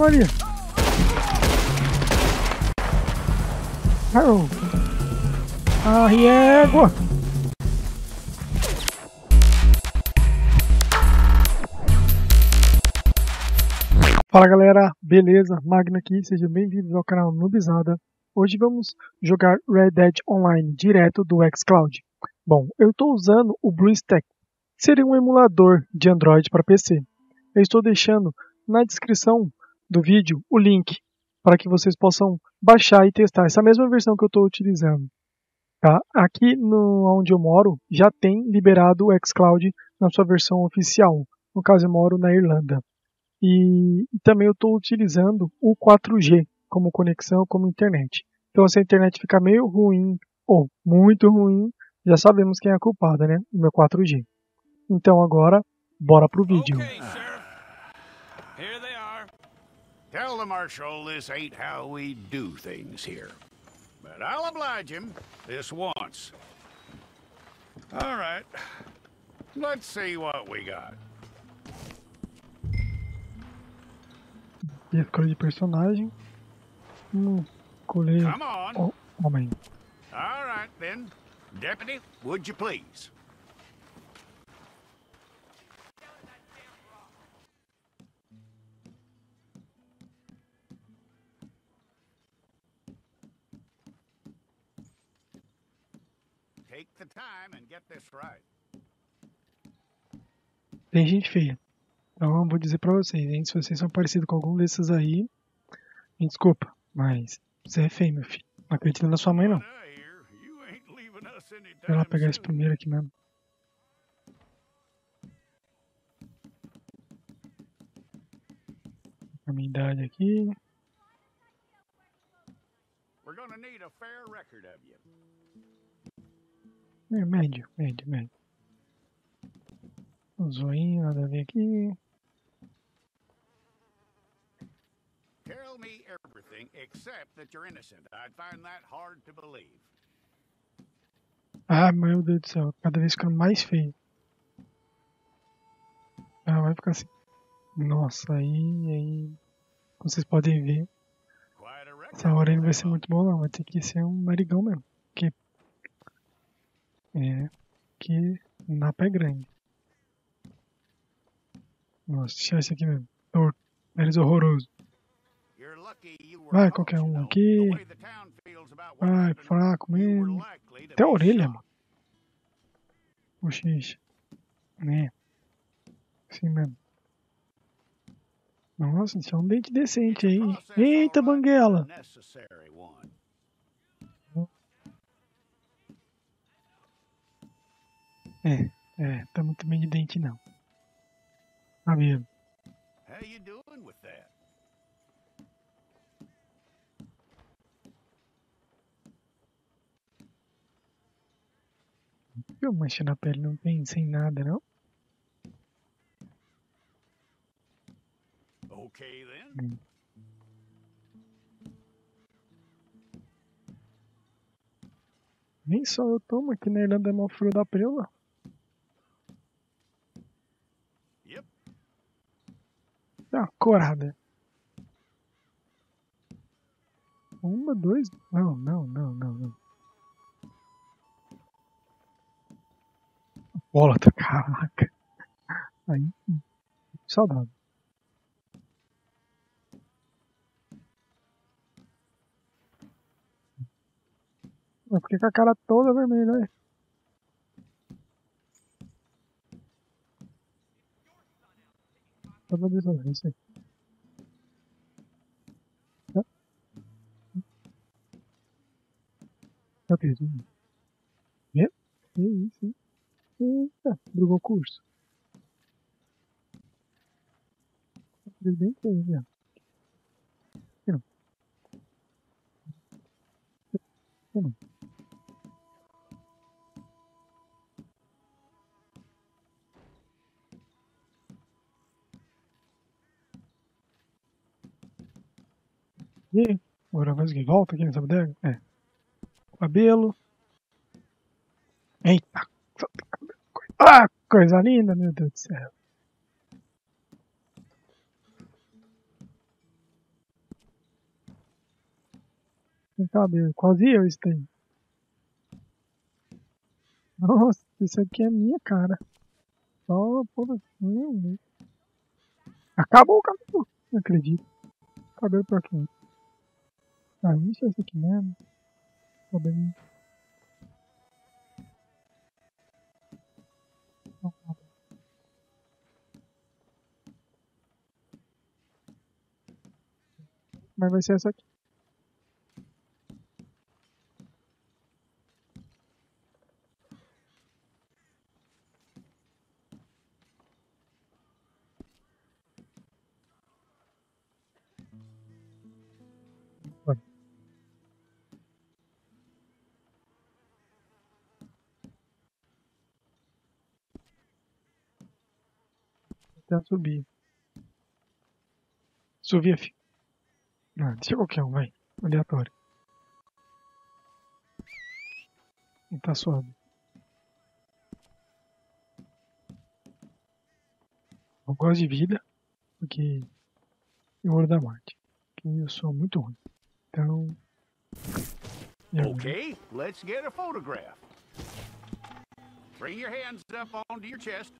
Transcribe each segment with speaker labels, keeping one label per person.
Speaker 1: Maria. A régua. Fala galera, beleza? Magno aqui, sejam bem-vindos ao canal Noobzada. Hoje vamos jogar Red Dead Online direto do XCLOUD. Bom, eu estou usando o BlueStack, que seria um emulador de Android para PC. Eu estou deixando na descrição do vídeo o link para que vocês possam baixar e testar essa mesma versão que eu estou utilizando. Tá? Aqui onde eu moro já tem liberado o XCLOUD na sua versão oficial. No caso eu moro na Irlanda. E também eu estou utilizando o 4G como conexão, como internet. Então se a internet ficar meio ruim ou muito ruim, já sabemos quem é a culpada, né? O meu 4G. Então agora, bora pro vídeo.
Speaker 2: Here they are. Tell the Marshal this ain't how we do things here. But I'll oblige him this once. All right. Let's see what we got.
Speaker 1: Escolha de personagem. Escolher o homem.
Speaker 2: All right then. Deputy, would you please? Take the time and get this right.
Speaker 1: Tem gente feia. Então eu vou dizer pra vocês, hein? Se vocês são parecidos com algum desses aí, me desculpa, mas você é feio, meu filho. Não acredita na sua mãe, não. Vou lá pegar esse primeiro aqui mesmo. A minha idade aqui. Médio. Um zoinho, nada a ver aqui.
Speaker 2: Tell me everything except that you're innocent. I'd find that hard to believe.
Speaker 1: Ah, meu Deus do céu, cada vez ficando mais feio. Ah, vai ficar assim. Nossa, aí, como vocês podem ver, essa hora aí não vai ser muito bom não, vai ter que ser um narigão mesmo. Que napa é grande. Nossa, deixa esse aqui mesmo. Nariz horroroso. Vai, qualquer um aqui. Vai, fraco mesmo. Até a orelha, mano. Bochecha. Né? Assim mesmo. Nossa, deixa um dente decente aí. Eita, banguela. Tá muito bem de dente não. Tá mesmo. Eu mancha na pele, não tem sem nada, não?
Speaker 2: Okay then.
Speaker 1: Nem só eu tomo, aqui na Irlanda é mó frio da prela.
Speaker 2: Yep.
Speaker 1: É uma corada. Uma, dois. Não. Bola, caraca. Aí, saudável. Mas por que com a cara toda vermelha, né? Só pra ver isso aí. Já fiz. Que isso, hein? Eita, brigou o curso. Fez bem feio, já. Aqui não. E agora mais que volta aqui nessa bodega? Cabelo. Eita. Ah, coisa linda, meu Deus do céu. Sem cabelo. Quase eu isso daí. Nossa, isso aqui é minha cara. Só por assim. Acabou o cabelo. Não acredito. Cabelo pra quem? Ah, isso é esse aqui mesmo. Cabelinho. Mas vai ser essa aqui. Vai. Até subir. Subir, filho. Ah, deixa qualquer um, vai. Aleatório. Não tá suave. Eu gosto de vida, porque eu ouro da morte. Porque eu sou muito ruim. Então.
Speaker 2: Okay, let's get a photograph. Bring your hands up onto your chest.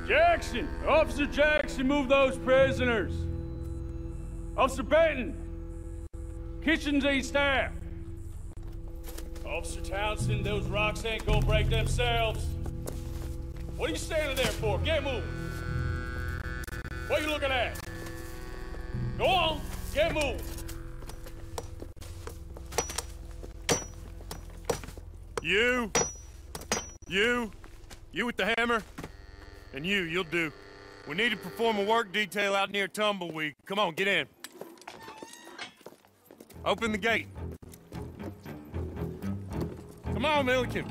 Speaker 3: Jackson! Officer Jackson, move those prisoners! Officer Benton! Kitchens ain't staff! Officer Townsend, those rocks ain't gonna break themselves! What are you standing there for? Get moving! What are you looking at? Go on! Get moving!
Speaker 4: You with the hammer? And you'll do. We need to perform a work detail out near Tumbleweed. Come on, get in. Open the gate. Come on, Milliken.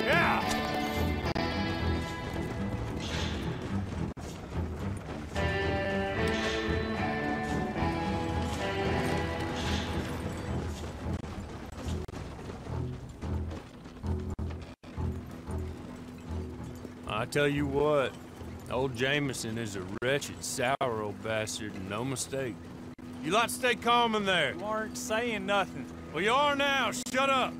Speaker 4: Yeah! I tell you what, old Jameson is a wretched, sour old bastard, and no mistake. You lot stay calm in there.
Speaker 5: You aren't saying nothing.
Speaker 4: Well, you are now. Shut up.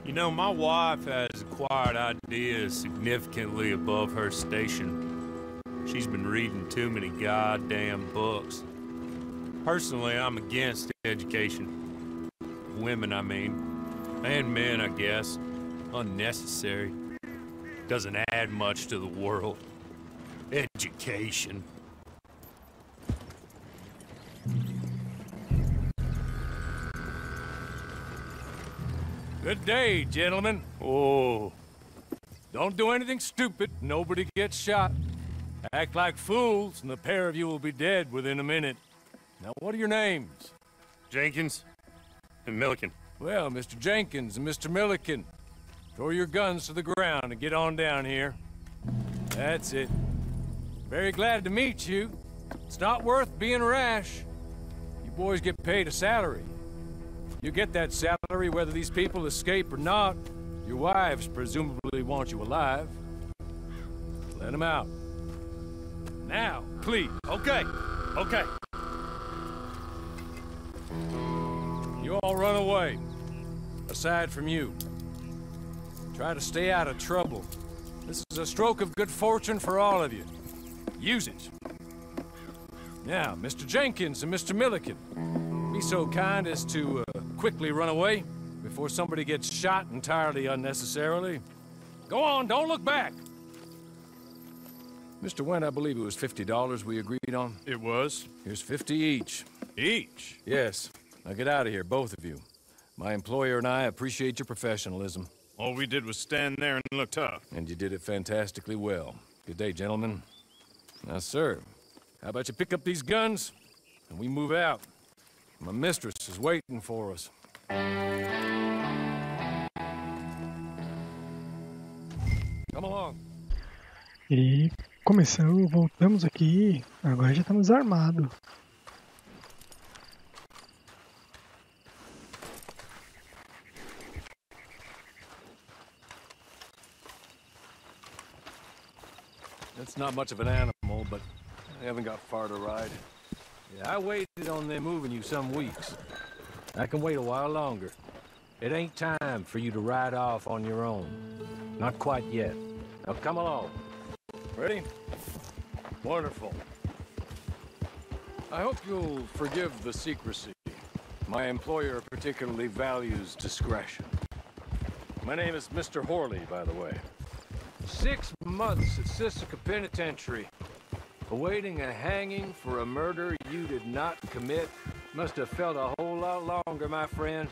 Speaker 4: You know, my wife has acquired ideas significantly above her station. She's been reading too many goddamn books. Personally, I'm against education. Women, I mean. And men, I guess. Unnecessary. Doesn't add much to the world. Education.
Speaker 3: Good day, gentlemen. Oh. Don't do anything stupid. Nobody gets shot. Act like fools, and the pair of you will be dead within a minute. Now, what are your names?
Speaker 4: Jenkins and Milliken.
Speaker 3: Well, Mr. Jenkins and Mr. Milliken, throw your guns to the ground and get on down here. That's it. Very glad to meet you. It's not worth being rash. You boys get paid a salary. You get that salary whether these people escape or not. Your wives presumably want you alive. Let them out. Now, please.
Speaker 4: Okay.
Speaker 3: You all run away. Aside from you. Try to stay out of trouble. This is a stroke of good fortune for all of you. Use it. Now, Mr. Jenkins and Mr. Milliken, be so kind as to quickly run away before somebody gets shot entirely unnecessarily. Go on, don't look back. Mr. Wendt, I believe it was $50 we agreed on.
Speaker 4: It was.
Speaker 3: Here's 50 each.
Speaker 4: Each?
Speaker 3: Yes. Now get out of here, both of you. My employer and I appreciate your professionalism.
Speaker 5: All we did was stand there and look tough.
Speaker 3: And you did it fantastically well. Good day, gentlemen. Now, sir, how about you pick up these guns and we move out? My mistress is waiting for us. Come along.
Speaker 1: E começamos, voltamos aqui. Agora já estamos armados.
Speaker 3: That's not much of an animal, but I haven't got far to ride. Yeah, I waited on them moving you some weeks. I can wait a while longer. It ain't time for you to ride off on your own. Not quite yet. Now come along. Ready? Wonderful. I hope you'll forgive the secrecy. My employer particularly values discretion. My name is Mr. Horley, by the way. 6 months at Sisika Penitentiary, awaiting a hanging for a murder you did not commit. Must have felt a whole lot longer, my friend.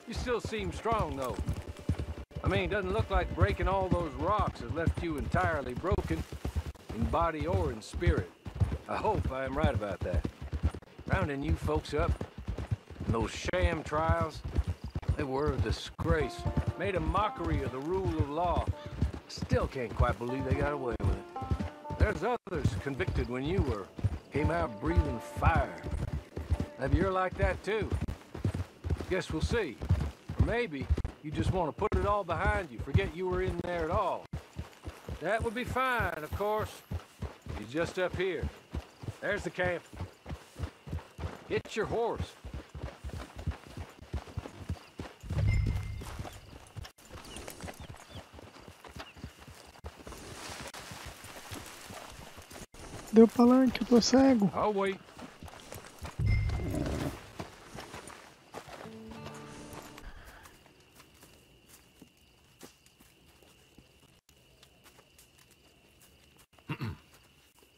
Speaker 3: You still seem strong, though. I mean, doesn't look like breaking all those rocks has left you entirely broken, in body or in spirit. I hope I am right about that. Rounding you folks up, and those sham trials, they were a disgrace. Made a mockery of the rule of law. Still can't quite believe they got away with it. There's others convicted when you were. Came out breathing fire. Maybe you're like that too. Guess we'll see. Or maybe you just want to put it all behind you, forget you were in there at all. That would be fine, of course. He's just up here. There's the camp. Get your horse.
Speaker 1: Deu palanque, eu tô cego.
Speaker 3: I'll wait.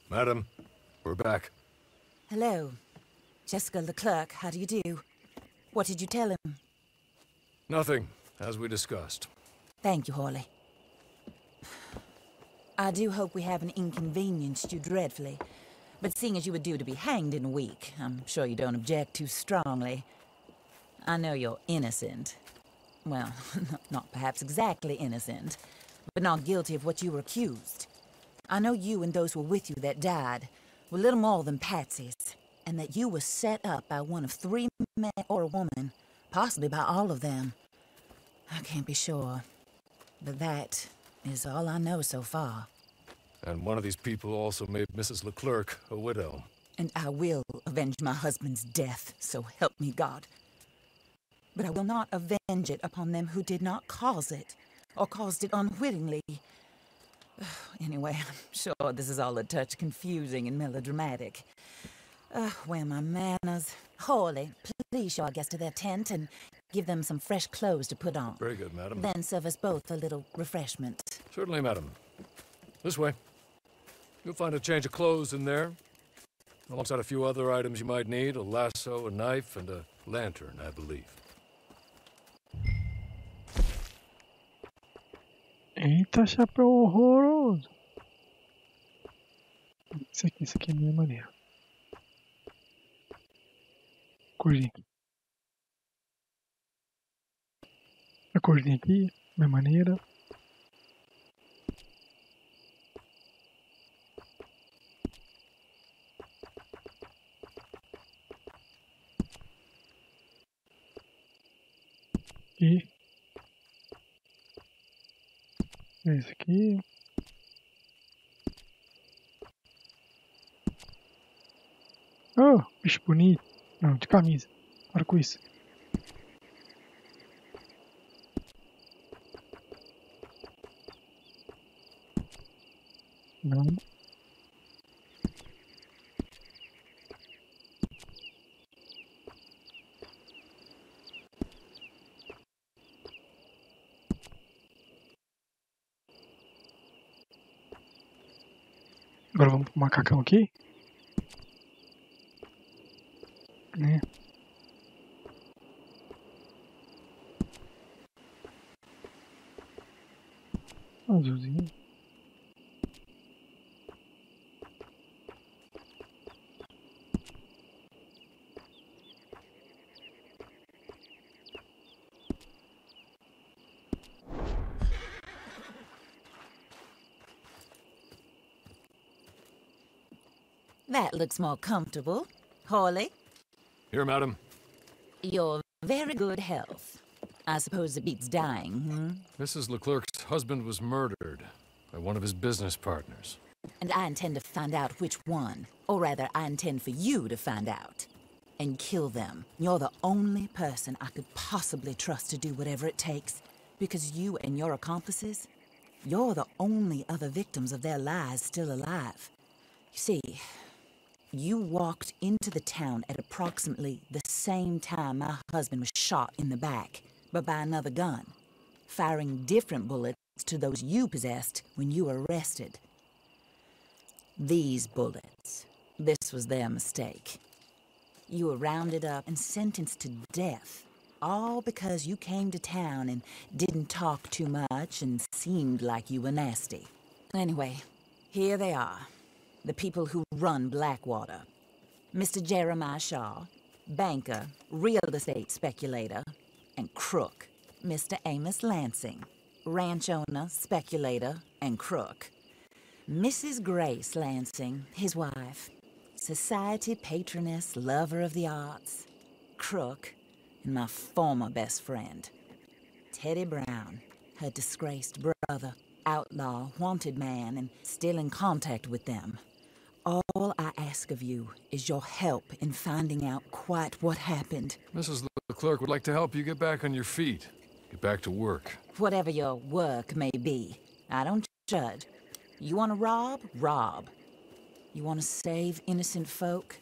Speaker 3: Madam, we're back.
Speaker 6: Hello. Jessica Leclerc, how do you do? What did you tell him?
Speaker 3: Nothing, as we discussed.
Speaker 6: Thank you, Horley. I do hope we haven't inconvenienced you dreadfully. But seeing as you were due to be hanged in a week, I'm sure you don't object too strongly. I know you're innocent. Well, not perhaps exactly innocent, but not guilty of what you were accused. I know you and those who were with you that died were little more than patsies, and that you were set up by one of 3 men or a woman, possibly by all of them. I can't be sure, but that is all I know so far.
Speaker 3: And one of these people also made Mrs. Leclerc a widow.
Speaker 6: And I will avenge my husband's death, so help me God. But I will not avenge it upon them who did not cause it, or caused it unwittingly. Anyway, I'm sure this is all a touch confusing and melodramatic. Where are my manners? Horley, please show our guests to their tent and give them some fresh clothes to put on.
Speaker 3: Very good, madam.
Speaker 6: Then serve us both a little refreshment.
Speaker 3: Certainly, madam. This way. You'll find a change of clothes in there, alongside a few other items you might need, a lasso, a knife, and a lantern, I believe.
Speaker 1: Eita, chapéu horroroso. Esse aqui é a minha maneira. Corzinha aqui. A corzinha aqui, minha maneira. Aqui. Esse aqui. Oh, bicho bonito. Não, de camisa. Para com isso. Não. Agora vamos pro macacão aqui. Né? Azulzinho.
Speaker 6: That looks more comfortable. Hawley,
Speaker 3: Here, madam.
Speaker 6: you're very good health. I suppose it beats dying, hmm?
Speaker 3: Mrs. Leclerc's husband was murdered by one of his business partners.
Speaker 6: And I intend to find out which one. Or rather, I intend for you to find out. And kill them. You're the only person I could possibly trust to do whatever it takes. Because you and your accomplices, you're the only other victims of their lies still alive. You see, you walked into the town at approximately the same time my husband was shot in the back, but by another gun, firing different bullets to those you possessed when you were arrested. These bullets, this was their mistake. You were rounded up and sentenced to death, all because you came to town and didn't talk too much and seemed like you were nasty. Anyway, here they are. The people who run Blackwater. Mr. Jeremiah Shaw, banker, real estate speculator, and crook. Mr. Amos Lansing, ranch owner, speculator, and crook. Mrs. Grace Lansing, his wife, society patroness, lover of the arts, crook, and my former best friend. Teddy Brown, her disgraced brother, outlaw, wanted man, and still in contact with them. All I ask of you is your help in finding out quite what happened.
Speaker 3: Mrs. Leclerc would like to help you get back on your feet. Get back to work.
Speaker 6: Whatever your work may be, I don't judge. You want to rob? Rob. You want to save innocent folk?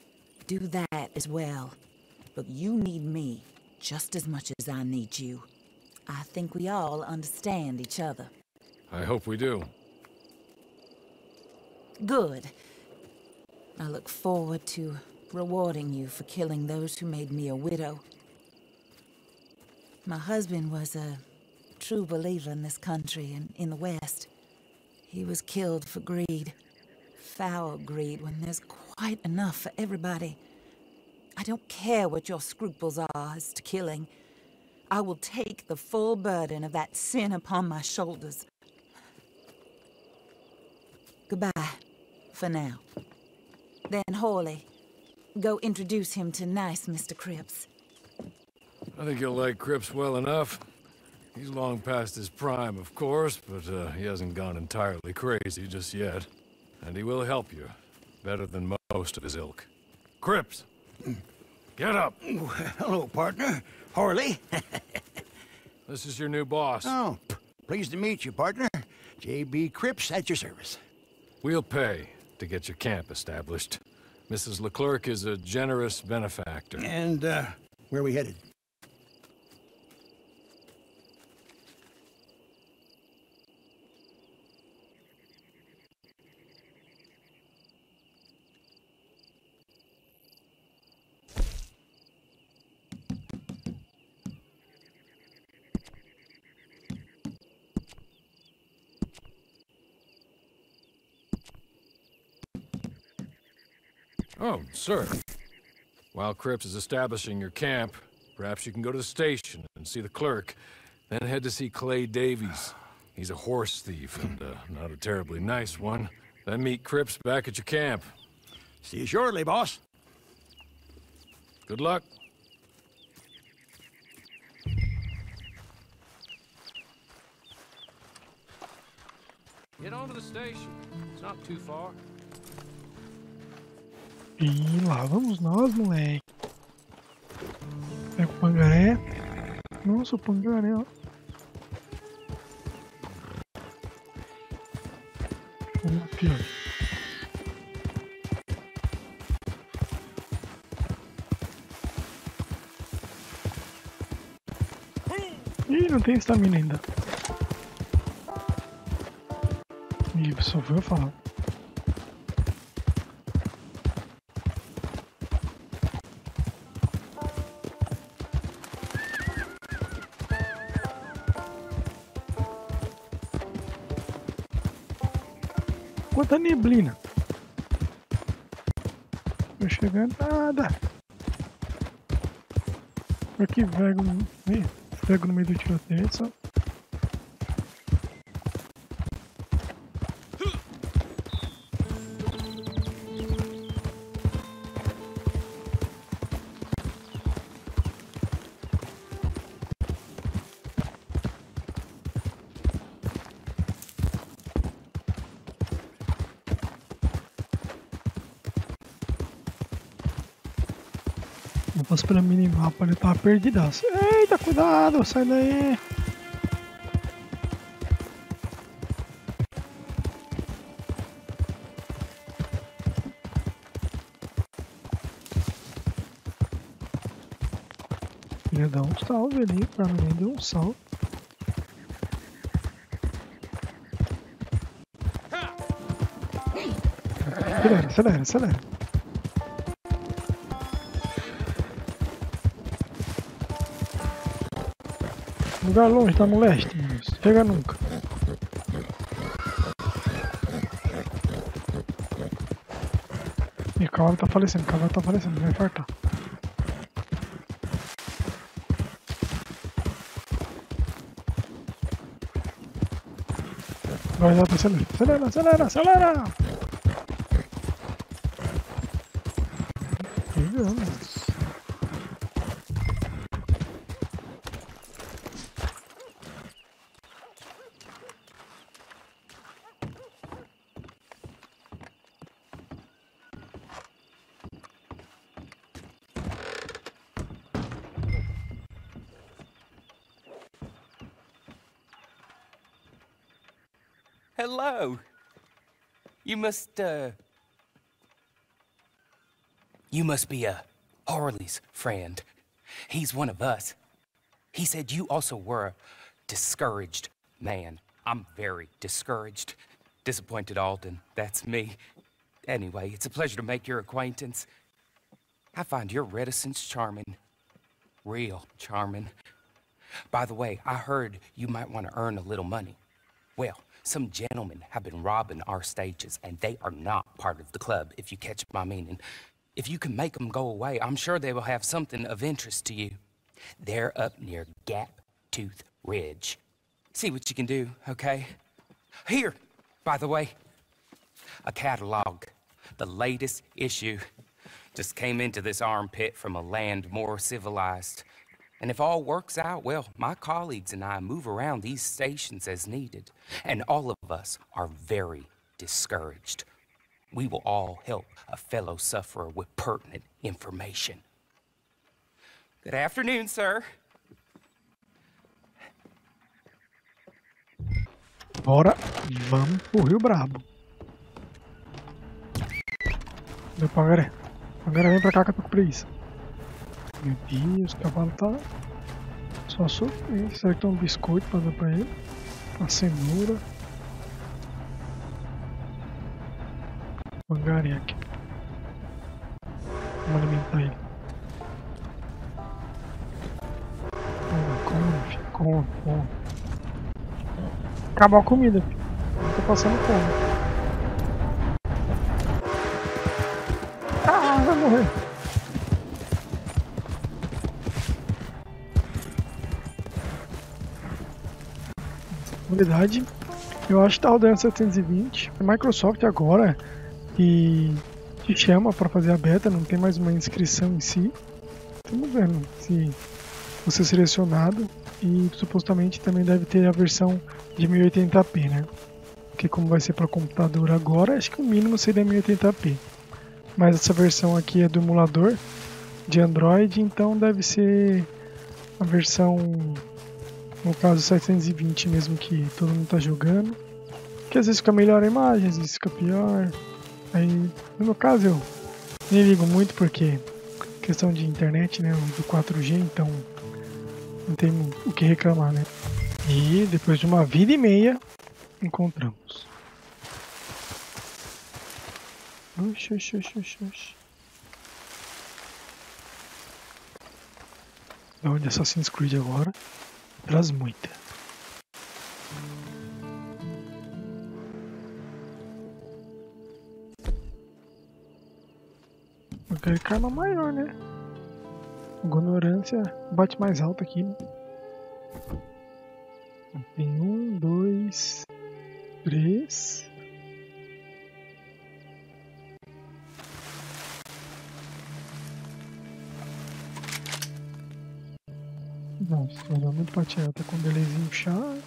Speaker 6: Do that as well. But you need me just as much as I need you. I think we all understand each other.
Speaker 3: I hope we do.
Speaker 6: Good. I look forward to rewarding you for killing those who made me a widow. My husband was a true believer in this country and in the West. He was killed for greed. Foul greed when there's quite enough for everybody. I don't care what your scruples are as to killing. I will take the full burden of that sin upon my shoulders. Goodbye, for now. Then Hawley, go introduce him to nice Mr. Cripps.
Speaker 3: I think you'll like Cripps well enough. He's long past his prime, of course, but he hasn't gone entirely crazy just yet. And he will help you, better than most of his ilk. Cripps! Get up!
Speaker 2: Hello, partner. Hawley.
Speaker 3: This is your new boss.
Speaker 2: Oh, pleased to meet you, partner. J.B. Cripps at your service.
Speaker 3: We'll pay to get your camp established. Mrs. Leclerc is a generous benefactor.
Speaker 2: And, where are we headed?
Speaker 3: Oh, sir. While Cripps is establishing your camp, perhaps you can go to the station and see the clerk, then head to see Clay Davies. He's a horse thief, and not a terribly nice one. Then meet Cripps back at your camp.
Speaker 2: See you shortly, boss.
Speaker 3: Good luck. Get on to the station. It's not too far.
Speaker 1: E lá vamos nós, moleque. Pega o pangaré. Nossa, o pangaré, ó. Vamos aqui, ó. Ih, não tem estamina ainda. Ih, só foi eu falar. quanta neblina. Não chega nada. Aqui pego no meio do tiroteio, só. Não posso pelo minimapa, ele tava perdidaço. Eita, cuidado, sai daí. Queria dar um salve ali, pra mim deu um salve. Acelera, acelera, acelera. Lugar longe, tá no leste, mano. Chega nunca. E o cavalo tá falecendo, vai infartar. Vai lá, acelera, acelera, acelera, acelera! Vamos.
Speaker 7: Hello. You must be Harley's friend. He's one of us. He said you also were a discouraged man. I'm very discouraged. Disappointed Alden, that's me. Anyway, it's a pleasure to make your acquaintance. I find your reticence charming. Real charming. By the way, I heard you might want to earn a little money. Well, some gentlemen have been robbing our stages, and they are not part of the club, if you catch my meaning. If you can make them go away, I'm sure they will have something of interest to you. They're up near Gap Tooth Ridge. See what you can do, okay? Here, by the way, a catalog. The latest issue. Just came into this armpit from a land more civilized. And if all works out, well, my colleagues and I move around these stations as needed. And all of us are very discouraged. We will all help a fellow sufferer with pertinent information. Good afternoon, sir.
Speaker 1: Bora, vamos pro Rio Brabo. Meu Pangaré. Pangaré, vem pra cá que eu tô com preguiça. Meu Deus, o cavalo tá só sofrendo. Acertou um biscoito pra dar pra ele. Uma cenoura. Pangaré aqui. Vamos alimentar ele. Come, filho. Come. Acabou a comida, filho. Não tô passando fome. Ah, vai morrer. Qualidade, eu acho que tá rodando 720. A Microsoft agora que te chama para fazer a beta, não tem mais uma inscrição em si. Estamos vendo se você é selecionado e supostamente também deve ter a versão de 1080p, né? Porque como vai ser para computador agora, acho que o mínimo seria 1080p. Mas essa versão aqui é do emulador de Android, então deve ser a versão, no caso 720 mesmo, que todo mundo tá jogando. Que às vezes fica melhor a imagem, às vezes fica pior. Aí, no meu caso, eu nem ligo muito porque questão de internet, né, do 4G, então não tem o que reclamar, né? E depois de uma vida e meia, encontramos. Oxi. Da onde Assassin's Creed agora traz muita. Espero que arma maior, né? Ignorância bate mais alto aqui, né? Tem 1, 2, 3. Nossa, não muito patinho, tá com um delayzinho chato.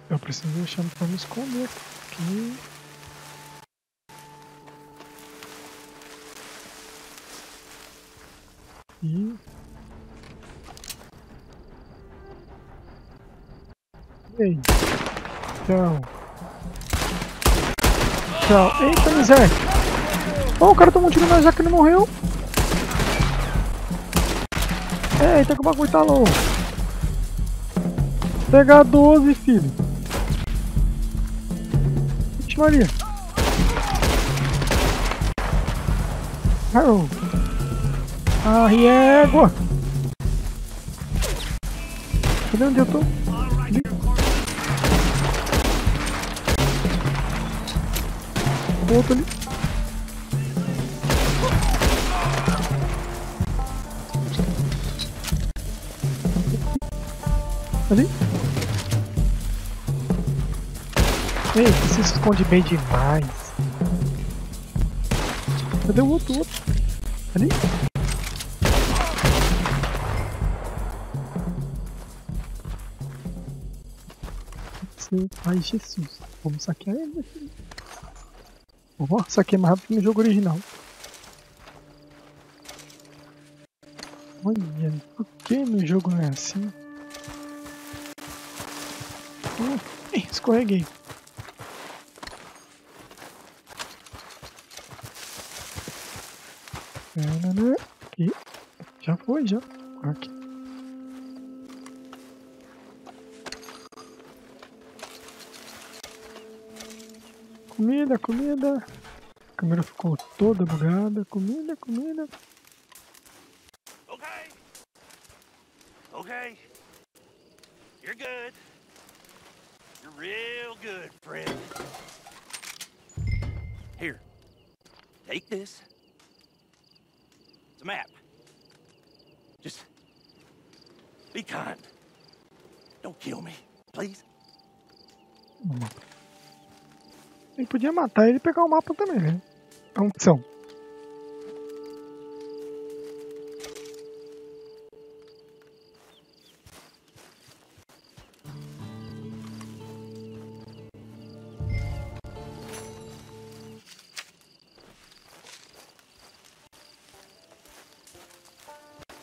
Speaker 1: Eu preciso achar pra me esconder aqui. E aí? Tchau. Tchau. Eita, miséria. Oh, o cara tomou um tiro na jaca e ele morreu. Eita, que o bagulho tá louco. Pegar 12, filho. Vixe, Maria. Arrow. Ah, égua. Cadê onde eu tô? Ali. Outro ali. Ali. Ei, você se esconde bem demais. Cadê o outro? Ali. Ai, Jesus. Vamos saquear ele aqui. Ó, saquear mais rápido que no jogo original. Olha, por que no jogo não é assim? Escorreguei. Aqui. Já foi, já. Aqui. Comida, comida. A câmera ficou toda bugada. Comida, comida.
Speaker 8: Okay. Okay. You're good. You're real good, friend. Here. Take this. It's a map. Just be kind. Don't kill me, please.
Speaker 1: Ele podia matar ele e pegar o mapa também, né? É uma opção.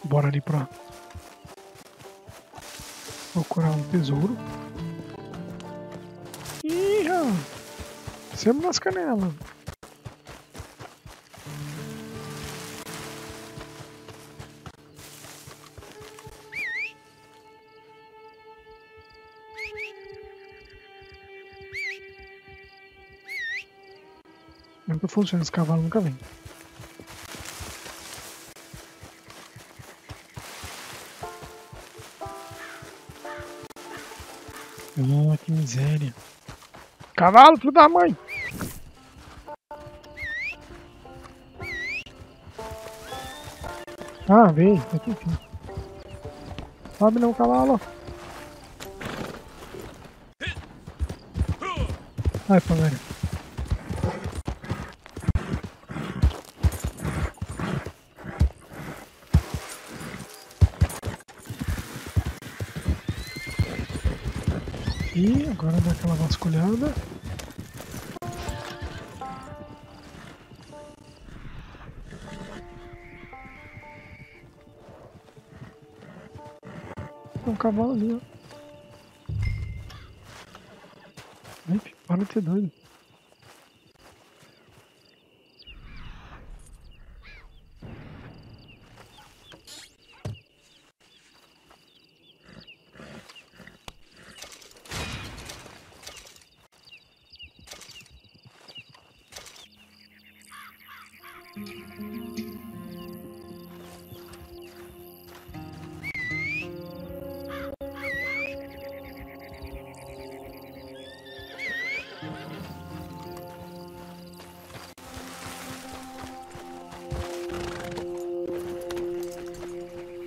Speaker 1: Bora ali pra procurar um tesouro. Ih, sempre nas canelas. Nunca funciona, esse cavalo nunca vem. Ah, que miséria. Cavalo, filho da mãe! Ah, veio. Aqui, enfim. Sobe não, cavalo. Ai, galera. E agora dá aquela vasculhada. Tem um cavalo ali, ó. Ai, para de ser doido.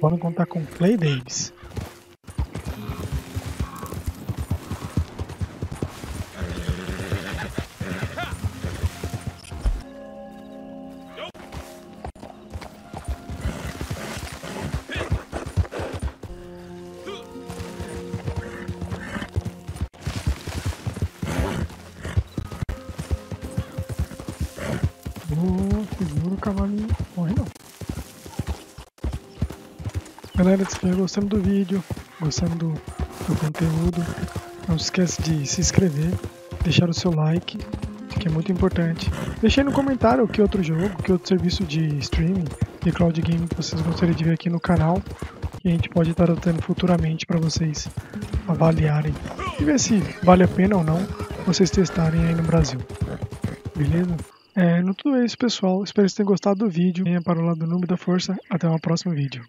Speaker 1: podem contar com Play Days. Segura o cavalinho, morre não. Galera, se estiver gostando do vídeo, gostando do conteúdo, não se esqueça de se inscrever, deixar o seu like, que é muito importante. Deixe aí no comentário que outro jogo, que outro serviço de streaming, de cloud game que vocês gostariam de ver aqui no canal, que a gente pode estar tendo futuramente para vocês avaliarem e ver se vale a pena ou não vocês testarem aí no Brasil. Beleza? No tudo é isso, pessoal. Espero que vocês tenham gostado do vídeo. Venha para o lado do número da força. Até o próximo vídeo.